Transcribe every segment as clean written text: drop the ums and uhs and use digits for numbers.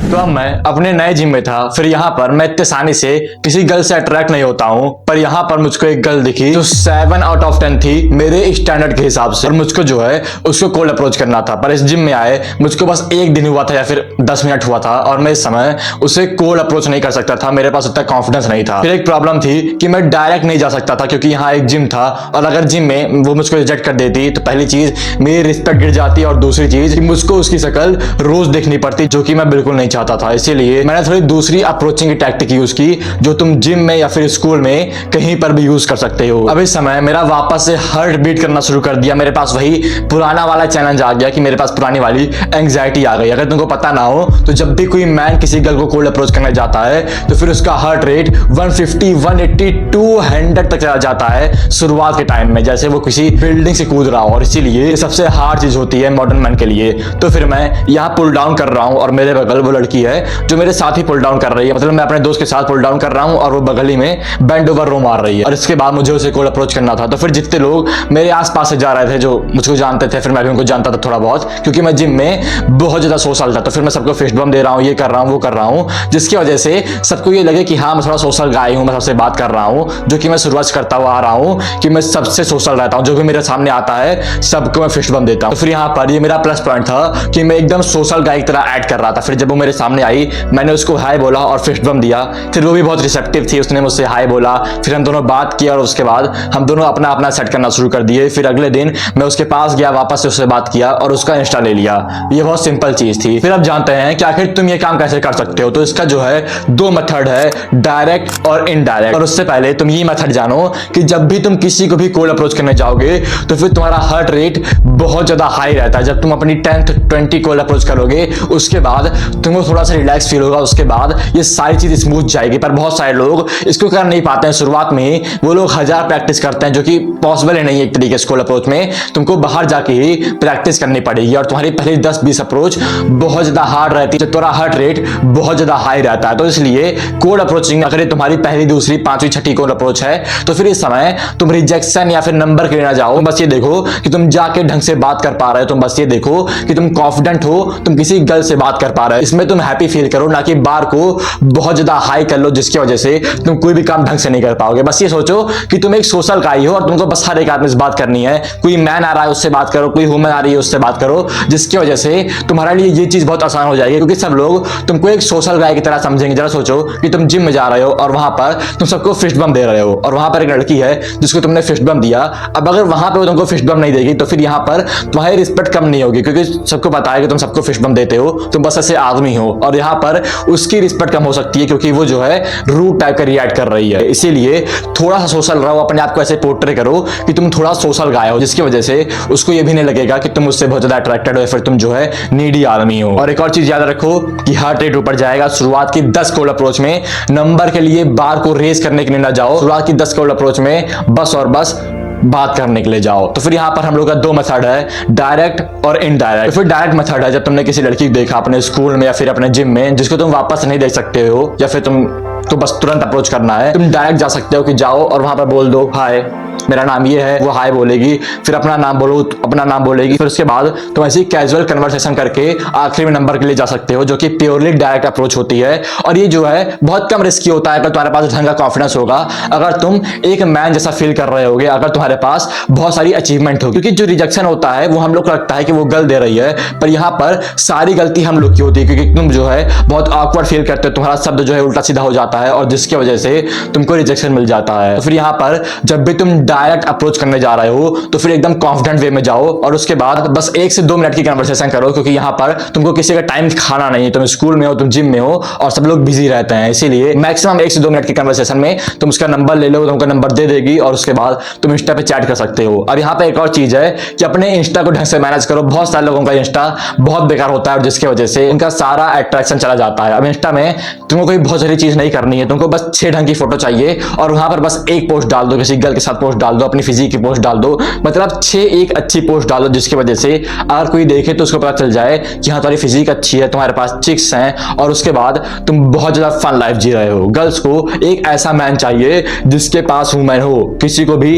तो अब मैं अपने नए जिम में था। फिर यहाँ पर मैं इतने आसानी से किसी गर्ल से अट्रैक्ट नहीं होता हूँ, पर यहाँ पर मुझको एक गर्ल दिखी जो 7 आउट ऑफ 10 थी मेरे स्टैंडर्ड के हिसाब से, और मुझको जो है उसको कोल्ड अप्रोच करना था। पर इस जिम में आए मुझको बस एक दिन हुआ था या फिर 10 मिनट हुआ था, और मैं इस समय उसे कोल्ड अप्रोच नहीं कर सकता था। मेरे पास उतना कॉन्फिडेंस नहीं था। फिर एक प्रॉब्लम थी कि मैं डायरेक्ट नहीं जा सकता था क्योंकि यहाँ एक जिम था, और अगर जिम में वो मुझको रिजेक्ट कर देती तो पहली चीज मेरी रिस्पेक्ट गिर जाती, और दूसरी चीज मुझको उसकी शक्ल रोज देखनी पड़ती, जो कि मैं बिल्कुल नहीं चाहता था। इसीलिए मैंने थोड़ी दूसरी अप्रोचिंग की टैक्टिक यूज की, जो तुम जिम में या फिर स्कूल में कहीं पर भी यूज कर सकते हो। अब इस समय मेरा वापस से हार्ट बीट करना शुरू कर दिया। मेरे पास वही पुराना वाला चैलेंज आ गया कि मेरे पास पुरानी वाली एंग्जाइटी आ गई। अगर तुमको पता ना हो तो जब भी कोई मैन किसी गर्ल को कोल्ड अप्रोच करने जाता है तो फिर उसका हार्ट रेट 150, 180, 200 तक चला जाता है शुरुआत के टाइम में, जैसे वो किसी बिल्डिंग से कूद रहा हो। और इसीलिए सबसे हार्ड चीज होती है मॉडर्न मैन के लिए। तो फिर मैं यहाँ पुल डाउन कर रहा हूँ और मेरे बगल वो लड़की है जो मेरे साथ ही पुल डाउन कर रही है। मतलब मैं अपने दोस्त के साथ पुल डाउन कर रहा हूँ और वो बगल ही में बेंड ओवर रो मार रही है। और इसके बाद मुझे उसे कोल्ड अप्रोच करना था। तो फिर जितने लोग मेरे आसपास से जा रहे थे जो मुझको जानते थे, फिर मैं भी उनको जानता था थोड़ा बहुत, क्योंकि मैं जिम में बहुत ज्यादा सोशल था। तो फिर मैं सबको फिस्ट बम दे रहा हूँ, ये कर रहा हूँ, वो कर रहा हूँ, जिसकी वजह से सबको ये लगे कि हाँ मैं थोड़ा सोशल गाय हूँ, मैं सबसे बात कर रहा हूँ, जो कि मैं शुरुआत करता हुआ आ रहा हूँ कि मैं सबसे सोशल रहता हूँ। जो भी मेरे सामने आता है सबको मैं फिस्ट बम देता हूँ। तो फिर यहाँ पर ये मेरा प्लस पॉइंट था कि मैं एकदम सोशल गाय की तरह ऐड कर रहा था। फिर जब वो मेरे सामने आई मैंने उसको हाय बोला और फिस्ट बम दिया। फिर वो भी बहुत रिसेप्टिव थी, उसने मुझसे हाय बोला, फिर हम दोनों बात किया और उसके बाद हम दोनों अपना अपना सेट करना शुरू कर दिए। फिर अगले दिन मैं उसके पास गया, वापस से उससे बात किया और उसका इंस्टा ले लिया। ये बहुत सिंपल चीज थी। फिर अब जानते हैं कि आखिर तुम ये काम कैसे कर सकते हो। तो इसका जो है 2 मेथड है, डायरेक्ट और इनडायरेक्ट। और उससे पहले तुम ये मेथड जानो कि जब भी तुम किसी को भी कोल्ड अप्रोच करने जाओगे तो फिर तुम्हारा हार्ट रेट बहुत ज्यादा हाई रहता है। जब तुम अपनी 10th 20 कोल्ड अप्रोच करोगे उसके बाद तुमको थोड़ा सा रिलैक्स फील होगा, उसके बाद ये सारी चीज स्मूथ जाएगी। पर बहुत सारे लोग इसको कर नहीं पाते हैं शुरुआत में ही। वो लोग 1000 प्रैक्टिस करते हैं, जो कि पॉसिबल ही नहीं है एक तरीके से। कोल्ड अप्रोच में तुमको बाहर जाके ही प्रैक्टिस करनी पड़ेगी और तुम्हारी पहली 10-20 अप्रोच बहुत ज्यादा हार्ड रहती है, तुम्हारा हार्ट रेट बहुत ज्यादा हाई रहता है। तो इसलिए कोल्ड अप्रोचिंग अगर तुम्हारी पहली, दूसरी, 5वीं, 6ठी कोल्ड अप्रोच है तो फिर इस समय तुम रिजेक्शन या फिर नंबर के लिए ना जाओ। बस ये देखो कि तुम जाके ढंग से बात कर पा रहे हो। तुम बस ये देखो कि तुम कॉन्फिडेंट हो, तुम किसी गर्ल से बात कर पा रहे हो। इसमें तुम हैप्पी फील करो, ना कि बार को बहुत ज्यादा हाई कर लो जिसकी वजह से तुम कोई भी काम ढंग से नहीं कर पाओगे। बस ये सोचो कि तुम एक सोशल गाय हो और तुमको बस हर एक आदमी से बात करनी है। कोई मैन आ रहा है उससे बात करो, कोई वुमन आ रही है उससे बात करो, जिसकी वजह से तुम्हारे लिए ये चीज बहुत आसान हो जाएगी, क्योंकि सब लोग तुमको एक सोशल गाय की तरह समझेंगे। जरा सोचो कि तुम जिम में जा रहे हो और वहां पर तुम सबको फिस्ट बम दे रहे हो और वहां पर एक लड़की है जिसको तुमने फिस्ट बम दिया। अब अगर वहां पर वो तुमको फिस्ट बम नहीं देगी तो फिर यहाँ पर तुम्हारी रिस्पेक्ट कम नहीं होगी, क्योंकि सबको पता है कि तुम सबको फिस्ट बम देते हो, तुम बस ऐसे आदमी हो। और यहाँ पर उसकी रिस्पेक्ट कम हो सकती है क्योंकि वो जो है रूड टाइप का रिएक्ट कर रही है। इसीलिए थोड़ा सा सोशल रहो, अपने आप को ऐसे पोर्ट्रे करो कि तुम थोड़ा सोशल गाय हो, जिसकी वजह से उसको ये भी नहीं लगेगा कि तुम उससे बहुत ज्यादा अट्रैक्टेड हो या फिर तुम जो है नीडी आदमी हो। और एक और चीज याद रखो कि हार्ट रेट ऊपर जाएगा शुरुआत की 10 कोल्ड अप्रोच में। नंबर के लिए बार को रेस करने के लिए ना जाओ। शुरुआत की 10 कोल्ड अप्रोच में बस और बस बात करने के लिए जाओ। तो फिर यहाँ पर हम लोग का 2 मेथड है, डायरेक्ट और इनडायरेक्ट। तो फिर डायरेक्ट मेथड है जब तुमने किसी लड़की को देखा अपने स्कूल में या फिर अपने जिम में, जिसको तुम वापस नहीं देख सकते हो या फिर तुम तो बस तुरंत अप्रोच करना है। तुम डायरेक्ट जा सकते हो कि जाओ और वहां पर बोल दो हाय मेरा नाम ये है, वो हाय बोलेगी, फिर अपना नाम बोलो, अपना नाम बोलेगी। फिर उसके बाद तुम ऐसी कैजुअल कन्वर्सेशन करके आखिरी में नंबर के लिए जा सकते हो, जो कि प्योरली डायरेक्ट अप्रोच होती है। और ये जो है बहुत कम रिस्की होता है अगर तुम्हारे पास ढंग का कॉन्फिडेंस होगा, अगर तुम एक मैन जैसा फील कर रहे होगे, अगर तुम्हारे पास बहुत सारी अचीवमेंट होगी। क्योंकि जो रिजेक्शन होता है वो हम लोग को लगता है कि वो गर्ल दे रही है, पर यहाँ पर सारी गलती हम लोग की होती है, क्योंकि तुम जो है बहुत ऑकवर्ड फील करते हो, तुम्हारा शब्द जो है उल्टा सीधा हो जाता है और जिसकी वजह से तुमको रिजेक्शन मिल जाता है। तो फिर यहाँ पर जब भी तुम डायरेक्ट अप्रोच करने जा रहे हो तो फिर एकदम कॉन्फिडेंट वे में जाओ और उसके बाद बस 1 से 2 मिनट की कन्वर्सेशन करो, क्योंकि यहाँ पर तुमको किसी का टाइम खाना नहीं है। तुम स्कूल में हो, तुम जिम में हो और सब लोग बिजी रहते हैं, इसीलिए मैक्सिमम 1 से 2 मिनट की कन्वर्सेशन में तुम उसका नंबर ले लो, तुमका नंबर दे देगी और उसके बाद तुम इंस्टा पे चैट कर सकते हो। अब यहाँ पे एक और चीज है कि अपने इंस्टा को ढंग से मैनेज करो। बहुत सारे लोगों का इंस्टा बहुत बेकार होता है और जिसकी वजह से उनका सारा अट्रैक्शन चला जाता है। अब इंस्टा में तुमको कोई बहुत सारी चीज नहीं करनी है, तुमको बस 6 ढंग की फोटो चाहिए और वहां पर बस एक पोस्ट डाल दो, किसी गर्ल के साथ पोस्ट पोस्ट डाल दो, अपनी फिजिक की पोस्ट डाल दो, मतलब 6 एक अच्छी पोस्ट डालो जिसकी वजह से अगर कोई देखे तो उसको पता चल जाए कि हाँ तुम्हारी फिजिक अच्छी है, तुम्हारे पास चिक्स हैं और उसके बाद तुम बहुत ज्यादा फन लाइफ जी रहे हो। गर्ल्स को एक ऐसा मैन चाहिए जिसके पास वुमेन हो। किसी को भी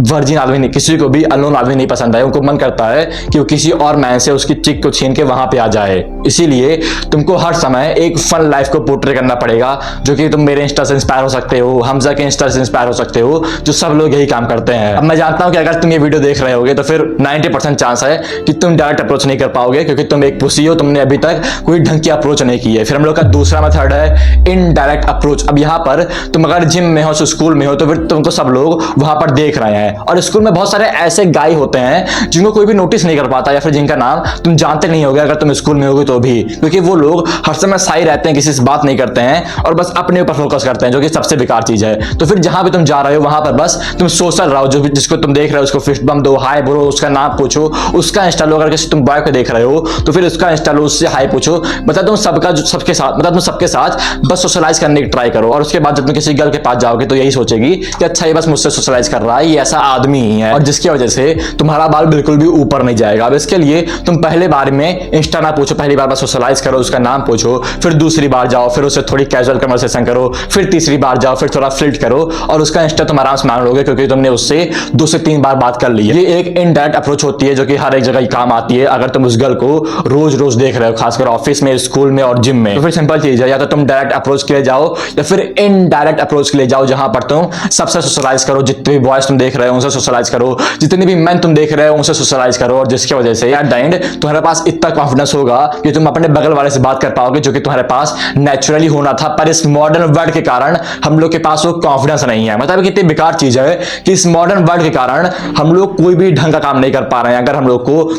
वर्जिन आदमी नहीं, किसी को भी अननोन आदमी नहीं पसंद है, उनको मन करता है कि वो किसी और मैन से उसकी चिक को छीन के वहां पे आ जाए। इसीलिए तुमको हर समय एक फन लाइफ को पोर्ट्रे करना पड़ेगा, जो कि तुम मेरे इंस्टा से इंस्पायर हो सकते हो, हमजा के इंस्टा से इंस्पायर हो सकते हो, जो सब लोग यही काम करते हैं। अब मैं जानता हूं कि अगर तुम ये वीडियो देख रहे होगे तो फिर 90% चांस है कि तुम डायरेक्ट अप्रोच नहीं कर पाओगे, क्योंकि तुम एक पुसी हो, तुमने अभी तक कोई ढंग की अप्रोच नहीं की है। फिर हम लोग का दूसरा मेथड है इनडायरेक्ट अप्रोच। अब यहाँ पर तुम अगर जिम में हो, स्कूल में हो, तो फिर तुमको सब लोग वहां पर देख रहे हैं और स्कूल में बहुत सारे ऐसे गाय होते हैं जिनको कोई भी नोटिस नहीं कर पाता, या फिर जिनका नाम तुम जानते नहीं होगे अगर तुम स्कूल में होगे तो भी, क्योंकि वो लोग हर समय साई रहते हैं, किसी से बात नहीं करते हैं और बस अपने ऊपर फोकस करते हैं, जो कि सबसे बेकार चीज है। तो फिर जहां भी तुम जा रहे हो वहां पर बस तुम सोशल रहो, जो जिसको तुम देख रहे हो उसको फिस्ट बम दो, हाय बोलो, उसका नाम पूछो, उसका इंस्टा लो। अगर किसी तुम बॉय को देख रहे हो तो फिर उसका इंस्टा लो, उससे हाय पूछो। मतलब तुम सबके साथ मतलब तुम सबके साथ बस सोशलाइज करने की ट्राई करो। और उसके बाद जब तुम किसी गर्ल के पास जाओगे तो यही सोचेगी कि अच्छा ये बस मुझसे सोशलाइज कर रहा है, ये ऐसा आदमी ही है, और जिसकी वजह से तुम्हारा बाल बिल्कुल भी ऊपर नहीं जाएगा। अब इसके लिए तुम पहले बार में इंस्टा ना पूछो, पहली बार बस सोशलाइज करो, उसका नाम पूछो, फिर दूसरी बार जाओ, फिर उससे थोड़ी कैजुअल कन्वर्सेशन करो, फिर तीसरी बार जाओ, फिर थोड़ा फ्लिर्ट करो और उसका इंस्टा तुम आराम से मान लोगे, क्योंकि तुमने उससे 2 से 3 बार बात कर ली है। ये एक इनडायरेक्ट अप्रोच होती है जो कि हर एक जगह काम आती है अगर तुम उस गर्ल को रोज रोज देख रहे हो, खासकर ऑफिस में, स्कूल में और जिम में। तो फिर सिंपल चीज है, या तो तुम डायरेक्ट अप्रोच के लिए जाओ या फिर इनडायरेक्ट अप्रोच के लिए जाओ, जहां पर तुम सबसे सोशलाइज करो, जितने भी बॉयज तुम देख रहे हो उनसे सोशलाइज करो, जितने भी मैन तुम देख रहे हो उनसे सोशलाइज करो, और जिसकी वजह से एट द एंड तुम्हारे पास इतना कॉन्फिडेंस होगा कि तुम अपने बगल वाले से बात कर पाओगे, जो कि तुम्हारे पास नेचुरली होना था। पर इस मॉडर्न वर्ल्ड के कारण हम लोग के पास वो कॉन्फिडेंस नहीं है। मतलब कितनी बेकार चीज है कि इस मॉडर्न वर्ल्ड के कारण हम लोग कोई भी ढंग का काम नहीं कर पा रहे हैं। अगर हम लोग को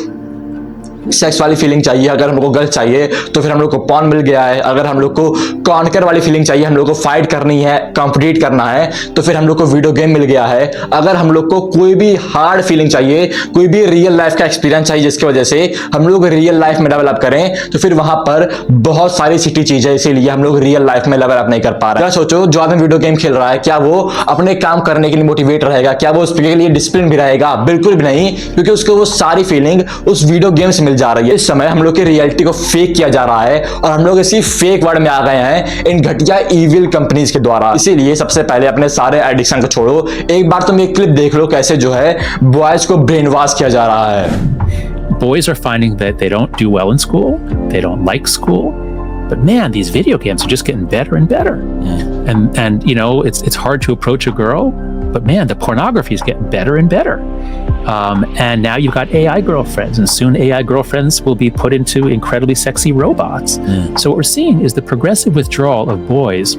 सेक्स वाली फीलिंग चाहिए, अगर हम लोग को गर्ल चाहिए, तो फिर हम लोग को पॉर्न मिल गया है। अगर हम लोग को कॉन्कर वाली फीलिंग चाहिए, हम लोग को फाइट करनी है, कॉम्पिटिट करना है, तो फिर हम लोग को वीडियो गेम मिल गया है। अगर हम लोग को कोई भी हार्ड फीलिंग चाहिए, कोई भी रियल लाइफ का एक्सपीरियंस चाहिए जिसकी वजह से हम लोग रियल लाइफ में डेवलप करें, तो फिर वहां पर बहुत सारी सिटी चीज है, इसीलिए हम लोग रियल लाइफ में डेवलप नहीं कर पा रहे हैं। सोचो, जो आदमी वीडियो गेम खेल रहा है, क्या वो अपने काम करने के लिए मोटिवेट रहेगा? क्या वो उसके लिए डिसिप्लिन भी रहेगा? बिल्कुल भी नहीं, क्योंकि उसको वो सारी फीलिंग उस वीडियो गेम से मिल जा रही है। इस समय हम लोग की रियलिटी को फेक किया जा रहा है और हम लोग इसी फेक वर्ल्ड में आ गए हैं इन घटिया इविल कंपनीज के द्वारा। इसीलिए सबसे पहले अपने सारे एडिक्शन को छोड़ो, एक बार तुम एक क्लिप देख लो कैसे जो है बॉयज को ब्रेन वॉश किया जा रहा है। Boys are finding that they don't do well in school, they don't like school, but man, these video games are just getting better and better. And you know, it's hard to approach a girl, but man, the pornography is getting better and better. And now you've got AI girlfriends, and soon AI girlfriends will be put into incredibly sexy robots. So what we're seeing is the progressive withdrawal of boys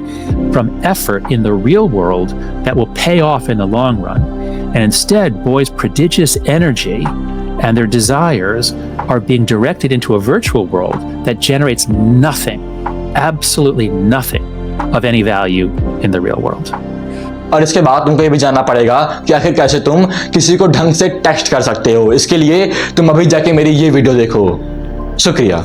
from effort in the real world that will pay off in the long run. And instead, boys' prodigious energy and their desires are being directed into a virtual world that generates nothing, absolutely nothing of any value in the real world. और इसके बाद तुमको ये भी जानना पड़ेगा कि आखिर कैसे तुम किसी को ढंग से टेक्स्ट कर सकते हो। इसके लिए तुम अभी जाके मेरी ये वीडियो देखो। शुक्रिया।